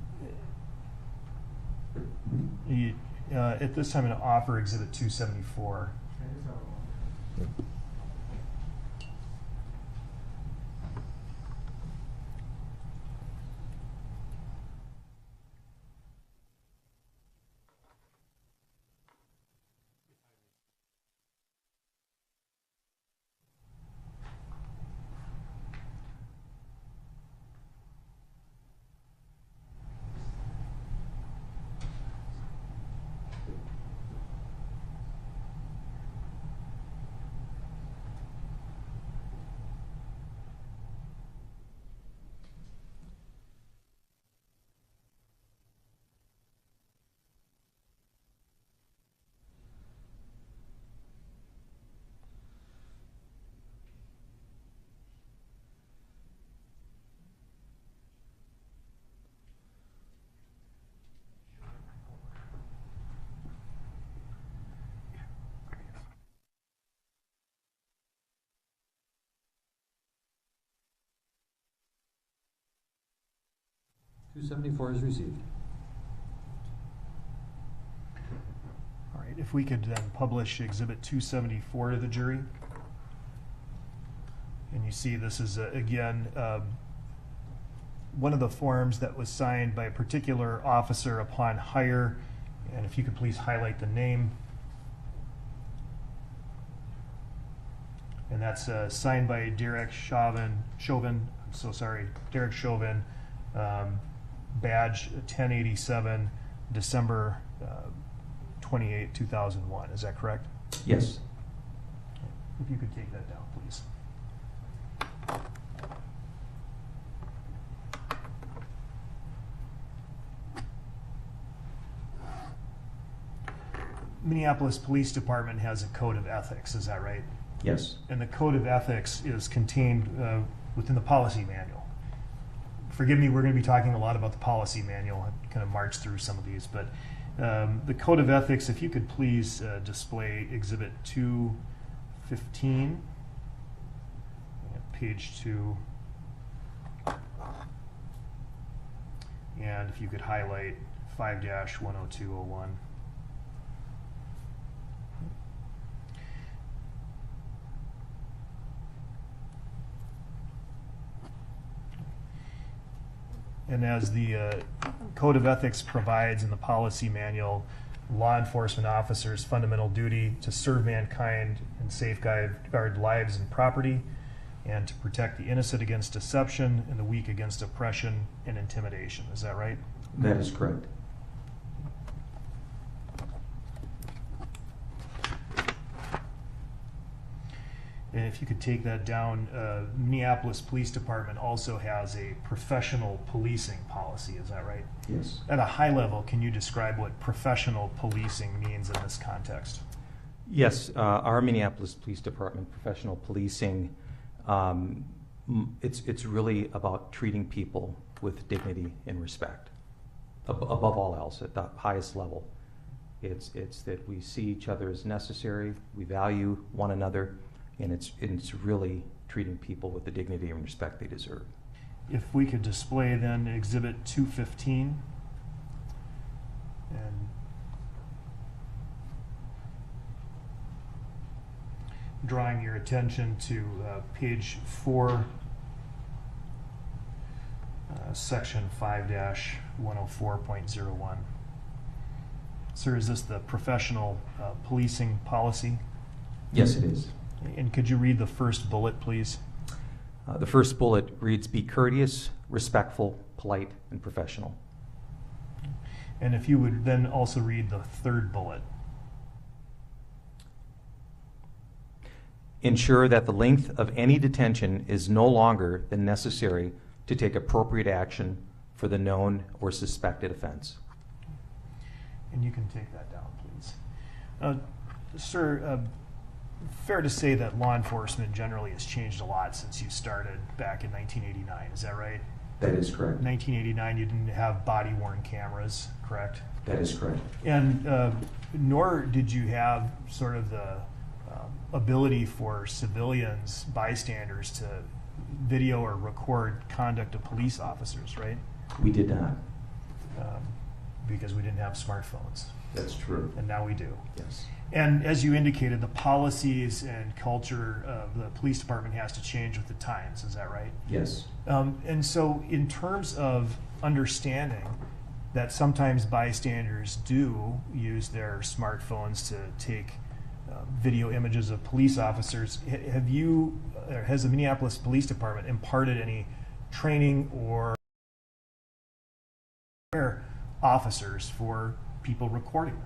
this time, I'm going to offer Exhibit 274. $274 is received. All right, if we could then publish Exhibit 274 to the jury. And you see this is, again, one of the forms that was signed by a particular officer upon hire. And if you could please highlight the name. And that's signed by Derek Chauvin, I'm so sorry, Derek Chauvin, badge 1087, December 28, 2001. Is that correct? Yes. If you could take that down, please. Minneapolis Police Department has a code of ethics, is that right? Yes. And the code of ethics is contained within the policy manual. Forgive me, we're going to be talking a lot about the policy manual. I kind of marched through some of these, but the code of ethics, if you could please display Exhibit 215, page 2, and if you could highlight 5-10201. And as the Code of Ethics provides in the policy manual, law enforcement officers' fundamental duty to serve mankind and safeguard lives and property, and to protect the innocent against deception and the weak against oppression and intimidation. Is that right? That is correct. And if you could take that down, Minneapolis Police Department also has a professional policing policy, is that right? Yes. At a high level, can you describe what professional policing means in this context? Yes, our Minneapolis Police Department professional policing, it's really about treating people with dignity and respect, above all else, at the highest level. It's that we see each other as necessary, we value one another, and it's really treating people with the dignity and respect they deserve. If we could display then Exhibit 215, and drawing your attention to page 4, section 5-104.01. Sir, is this the professional policing policy? Yes, it is. And could you read the first bullet, please? The first bullet reads, "Be courteous, respectful, polite, and professional." And if you would then also read the third bullet. Ensure that the length of any detention is no longer than necessary to take appropriate action for the known or suspected offense. And you can take that down, please. Sir, fair to say that law enforcement generally has changed a lot since you started back in 1989, is that right? That is correct. 1989, you didn't have body-worn cameras, correct? That is correct. And nor did you have sort of the ability for civilians, bystanders, to video or record conduct of police officers, right? We did not. Because we didn't have smartphones. That's true. And now we do. Yes. And as you indicated, the policies and culture of the police department has to change with the times, is that right? Yes. And so in terms of understanding that sometimes bystanders do use their smartphones to take video images of police officers, has the Minneapolis Police Department imparted any training or officers for people recording them?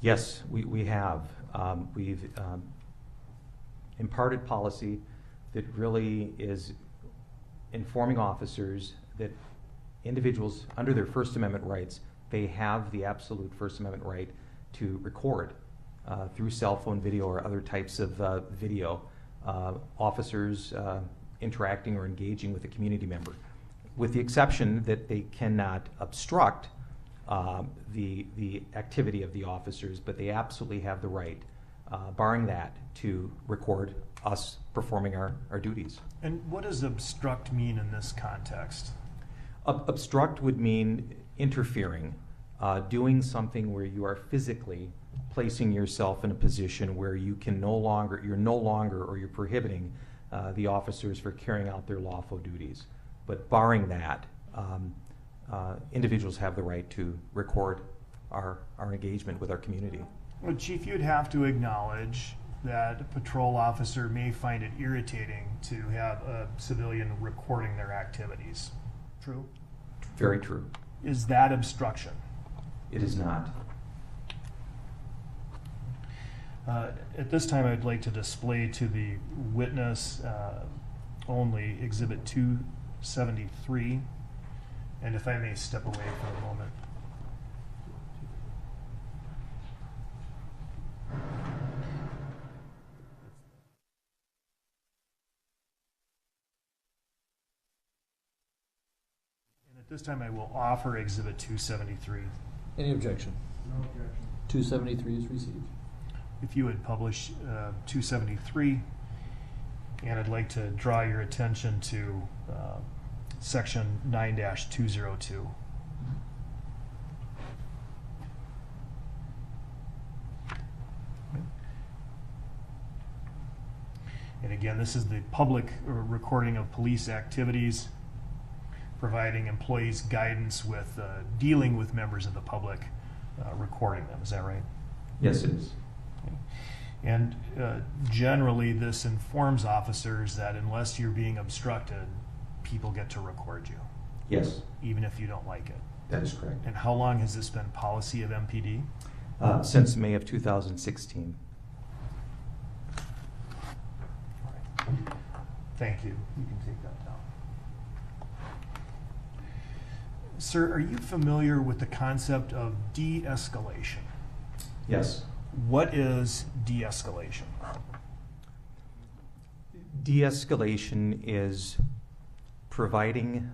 Yes, we have. We've imparted policy that really is informing officers that individuals, under their First Amendment rights, they have the absolute First Amendment right to record through cell phone video or other types of video officers interacting or engaging with a community member, with the exception that they cannot obstruct the activity of the officers, but they absolutely have the right, barring that, to record us performing our duties. And what does obstruct mean in this context? Obstruct would mean interfering, doing something where you are physically placing yourself in a position where you're no longer, or you're prohibiting the officers for carrying out their lawful duties. But barring that, individuals have the right to record our engagement with our community. Well, Chief, you'd have to acknowledge that a patrol officer may find it irritating to have a civilian recording their activities. True? Very true. Is that obstruction? It is not. At this time, I'd like to display to the witness only Exhibit 273. And if I may step away for a moment. And at this time, I will offer Exhibit 273. Any objection? No objection. 273 is received. If you would publish 273, and I'd like to draw your attention to Section 9-202. And again, this is the public recording of police activities. providing employees guidance with dealing with members of the public, recording them. Is that right? Yes, it is. And generally, this informs officers that unless you're being obstructed, people get to record you, Yes, even if you don't like it. that is correct. And how long has this been policy of MPD? Since May of 2016. All right. Thank you. You can take that down. Sir, are you familiar with the concept of de-escalation? Yes. What is de-escalation? De-escalation is providing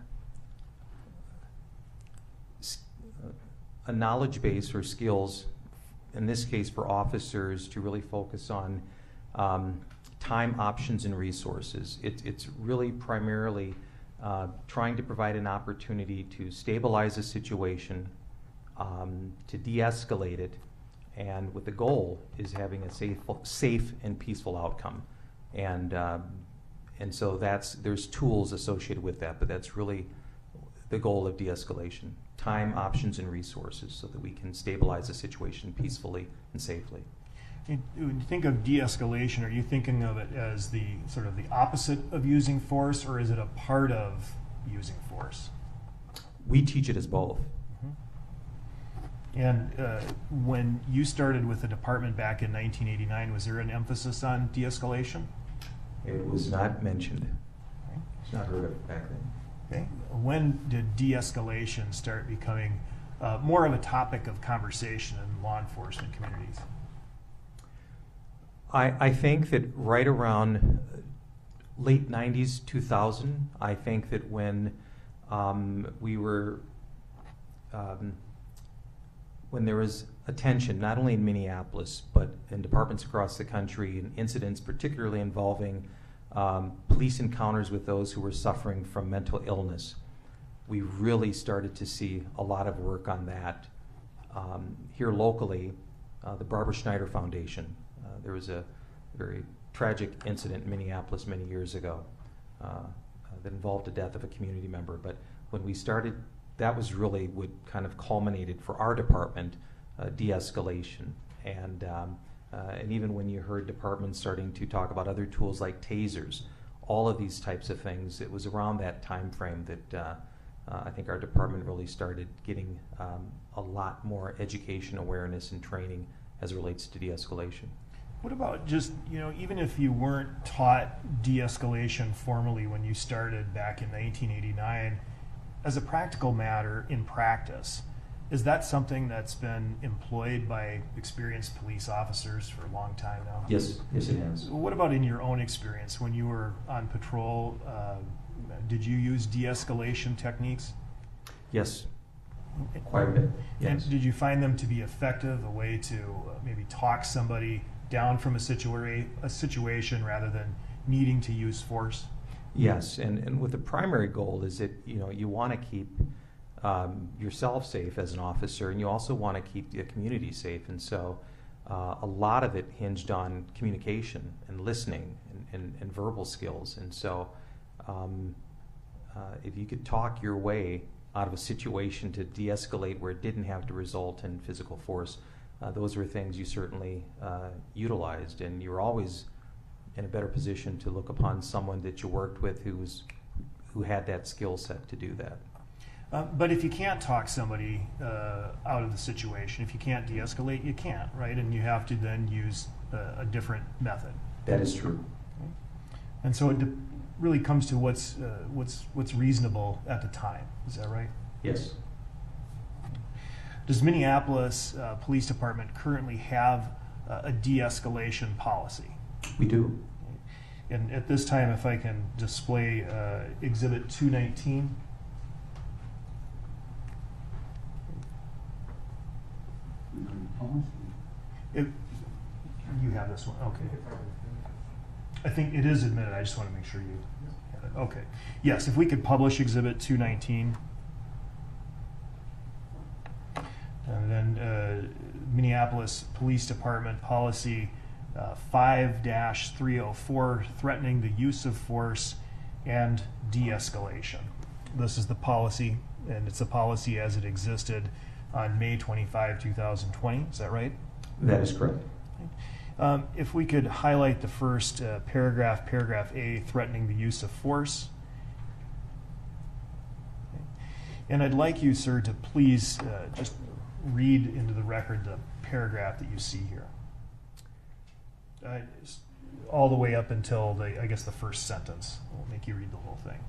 a knowledge base or skills, in this case for officers, to really focus on time, options, and resources. It's really primarily trying to provide an opportunity to stabilize a situation, to de-escalate it, and with the goal is having a safe and peaceful outcome. And so there's tools associated with that, but that's really the goal of de-escalation: time, options, and resources, so that we can stabilize a situation peacefully and safely. When you think of de-escalation, are you thinking of it as the sort of the opposite of using force, or is it a part of using force? We teach it as both. And when you started with the department back in 1989, was there an emphasis on de-escalation? It was not mentioned. It's not heard of back then. Okay. When did de-escalation start becoming more of a topic of conversation in law enforcement communities? I think that right around late 90s, 2000, I think that when we were, when there was attention, not only in Minneapolis, but in departments across the country, and incidents particularly involving police encounters with those who were suffering from mental illness, we really started to see a lot of work on that. Here locally, the Barbara Schneider Foundation, there was a very tragic incident in Minneapolis many years ago that involved the death of a community member. But when we started, that was really what kind of culminated for our department, de-escalation. And even when you heard departments starting to talk about other tools like tasers, all of these types of things, it was around that time frame that I think our department really started getting a lot more education, awareness, and training as it relates to de-escalation. What about just, even if you weren't taught de-escalation formally when you started back in 1989, as a practical matter in practice, is that something that's been employed by experienced police officers for a long time now? Yes, yes it has. What about in your own experience when you were on patrol? Did you use de-escalation techniques? Yes, quite a bit. Yes. And did you find them to be effective, a way to maybe talk somebody down from a situation rather than needing to use force? Yes, and with the primary goal is that you want to keep yourself safe as an officer, and you also want to keep the community safe. And so a lot of it hinged on communication and listening and verbal skills. And so if you could talk your way out of a situation to de-escalate where it didn't have to result in physical force, those were things you certainly utilized, and you were always in a better position to look upon someone that you worked with who had that skill set to do that. But if you can't talk somebody out of the situation, if you can't de-escalate, you can't, right? And you have to then use a different method. That is true. Okay. And so it really comes to what's reasonable at the time. Is that right? Yes. Does Minneapolis Police Department currently have a de-escalation policy? We do. And at this time, if I can display Exhibit 219. You have this one, okay. I think it is admitted, I just want to make sure you have it. Okay. Yes, if we could publish Exhibit 219. And then Minneapolis Police Department Policy 5-304, threatening the use of force and de-escalation. this is the policy, and it's a policy as it existed on May 25, 2020. Is that right? That is correct. If we could highlight the first paragraph, paragraph A, threatening the use of force. Okay. And I'd like you, sir, to please just read into the record the paragraph that you see here. All the way up until, I guess, the first sentence. We'll make you read the whole thing.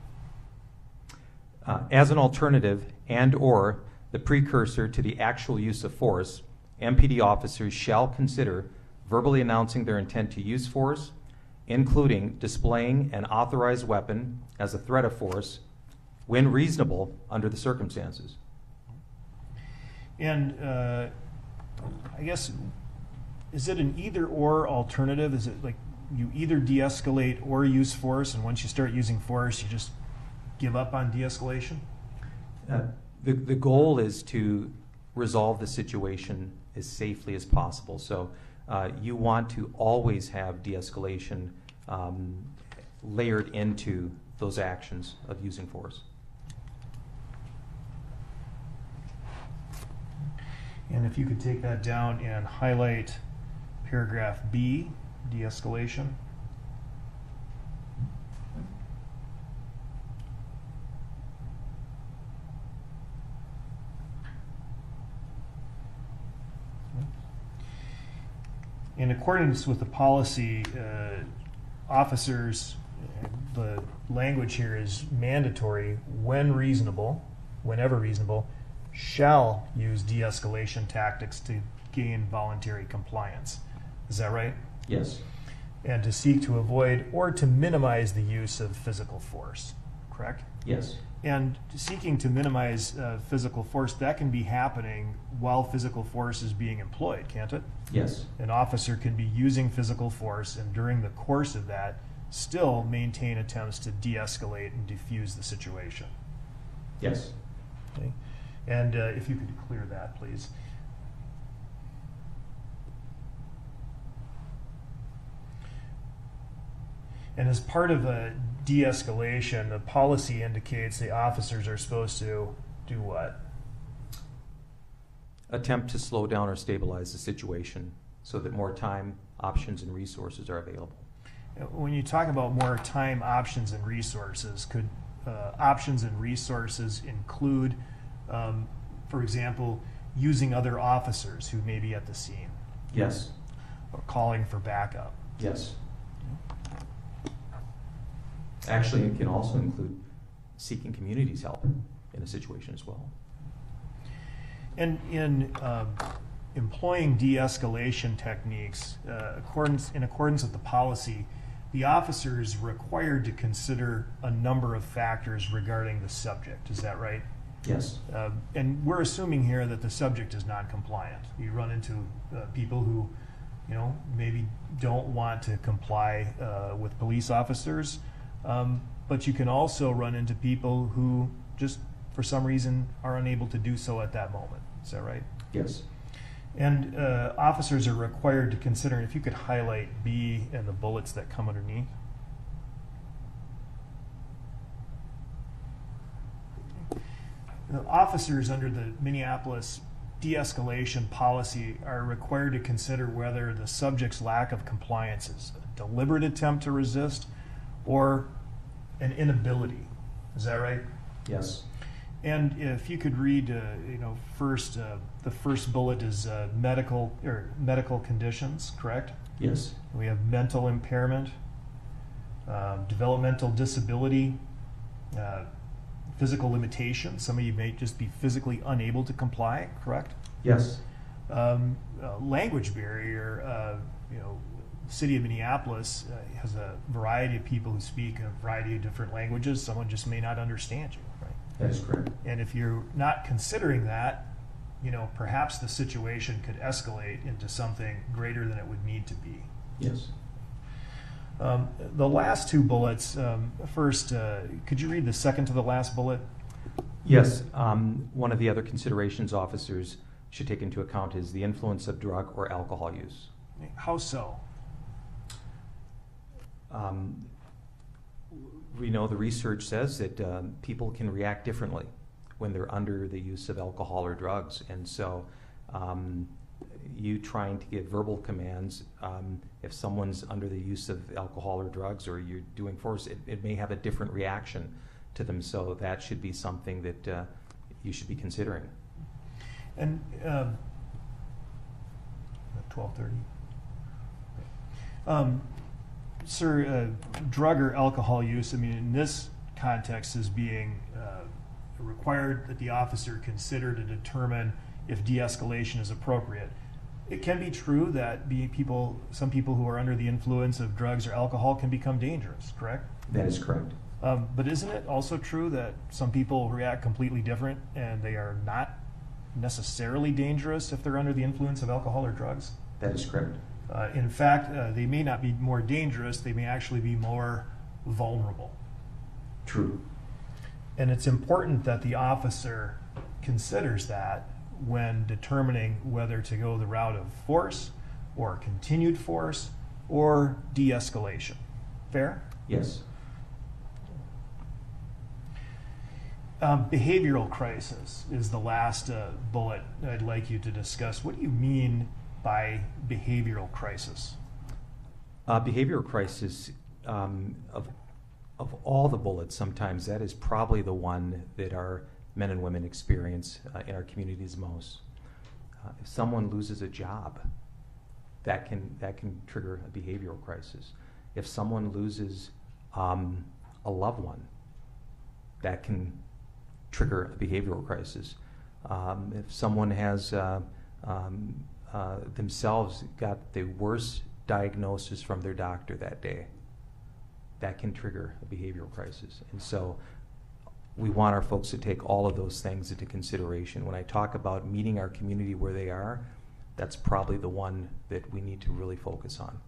As an alternative and/or the precursor to the actual use of force, MPD officers shall consider verbally announcing their intent to use force, including displaying an authorized weapon as a threat of force when reasonable under the circumstances. And I guess, is it an either-or alternative? Is it like you either de-escalate or use force, and once you start using force, you just give up on de-escalation? The goal is to resolve the situation as safely as possible. So you want to always have de-escalation layered into those actions of using force. And if you could take that down and highlight paragraph B, de-escalation. In accordance with the policy, officers, the language here is mandatory when reasonable, whenever reasonable, shall use de-escalation tactics to gain voluntary compliance. Is that right? Yes. And to seek to avoid or to minimize the use of physical force, correct? Yes. And seeking to minimize physical force, that can be happening while physical force is being employed, can't it? Yes. An officer can be using physical force and during the course of that still maintain attempts to de-escalate and defuse the situation. Yes. Okay. And if you could clear that, please. And as part of a de-escalation, the policy indicates the officers are supposed to do what? Attempt to slow down or stabilize the situation so that more time, options, and resources are available. When you talk about more time, options, and resources, could options and resources include, for example, using other officers who may be at the scene? Yes. Or calling for backup? Yes. Actually, it can also include seeking community's help in a situation as well. And in employing de-escalation techniques, in accordance with the policy, the officer is required to consider a number of factors regarding the subject. Is that right? Yes. And we're assuming here that the subject is non-compliant. You run into people who, maybe don't want to comply with police officers, but you can also run into people who just, for some reason, are unable to do so at that moment. Is that right? Yes. And officers are required to consider, if you could highlight B and the bullets that come underneath. The officers under the Minneapolis de-escalation policy are required to consider whether the subject's lack of compliance is a deliberate attempt to resist or an inability. Is that right? Yes. And if you could read, first, the first bullet is medical conditions, correct? Yes. We have mental impairment, developmental disability, physical limitation. Some of you may just be physically unable to comply, correct? Yes. Language barrier. The city of Minneapolis has a variety of people who speak a variety of different languages. Someone just may not understand you, right? That is correct. And if you're not considering that, perhaps the situation could escalate into something greater than it would need to be. Yes. The last two bullets, first, could you read the second to the last bullet? Yes. One of the other considerations officers should take into account is the influence of drug or alcohol use. How so? we know the research says that people can react differently when they're under the use of alcohol or drugs. And so you trying to give verbal commands, if someone's under the use of alcohol or drugs, or you're doing force, it may have a different reaction to them. So that should be something that you should be considering. And 12:30. Sir, drug or alcohol use, I mean, in this context is being required that the officer consider to determine if de-escalation is appropriate. It can be true that some people who are under the influence of drugs or alcohol can become dangerous, correct? That is correct. But isn't it also true that some people react completely different and they are not necessarily dangerous if they're under the influence of alcohol or drugs? That is correct. In fact, they may not be more dangerous, they may actually be more vulnerable. True. And it's important that the officer considers that when determining whether to go the route of force or continued force or de-escalation. Fair? Yes. Behavioral crisis is the last bullet I'd like you to discuss. What do you mean by behavioral crisis? Behavioral crisis, of all the bullets, sometimes that is probably the one that our men and women experience in our communities most. If someone loses a job, that can trigger a behavioral crisis. If someone loses a loved one, that can trigger a behavioral crisis. If someone has themselves got the worst diagnosis from their doctor that day, that can trigger a behavioral crisis. And so we want our folks to take all of those things into consideration. When I talk about meeting our community where they are, that's probably the one that we need to really focus on.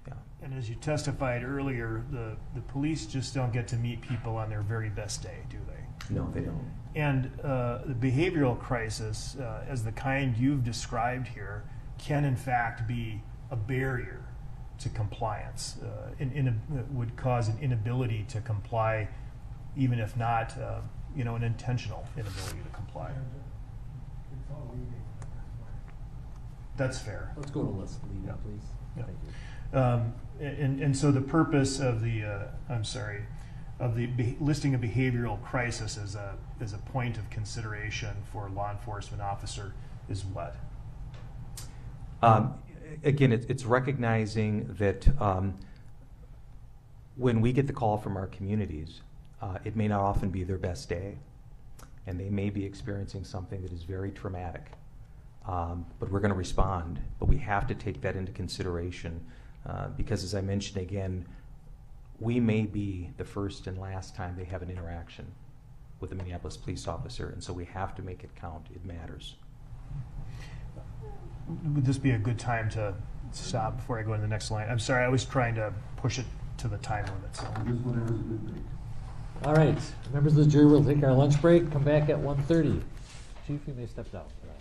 Yeah. And as you testified earlier, the police just don't get to meet people on their very best day, do they? No, they don't. And the behavioral crisis, as the kind you've described here, can in fact be a barrier to compliance. Would cause an inability to comply, even if not, an intentional inability to comply. That's fair. Let's go to list, Yeah. please. Yeah. Thank you. And so the purpose of the listing a behavioral crisis as a point of consideration for a law enforcement officer is what? Again, it's recognizing that when we get the call from our communities, it may not often be their best day, and they may be experiencing something that is very traumatic. But we're going to respond, but we have to take that into consideration because, as I mentioned again, we may be the first and last time they have an interaction with a Minneapolis police officer, and so we have to make it count. It matters. Would this be a good time to stop before I go into the next line? I'm sorry, I was trying to push it to the time limit. So. All right, members of the jury will take our lunch break, come back at 1:30. Chief, you may step down for that.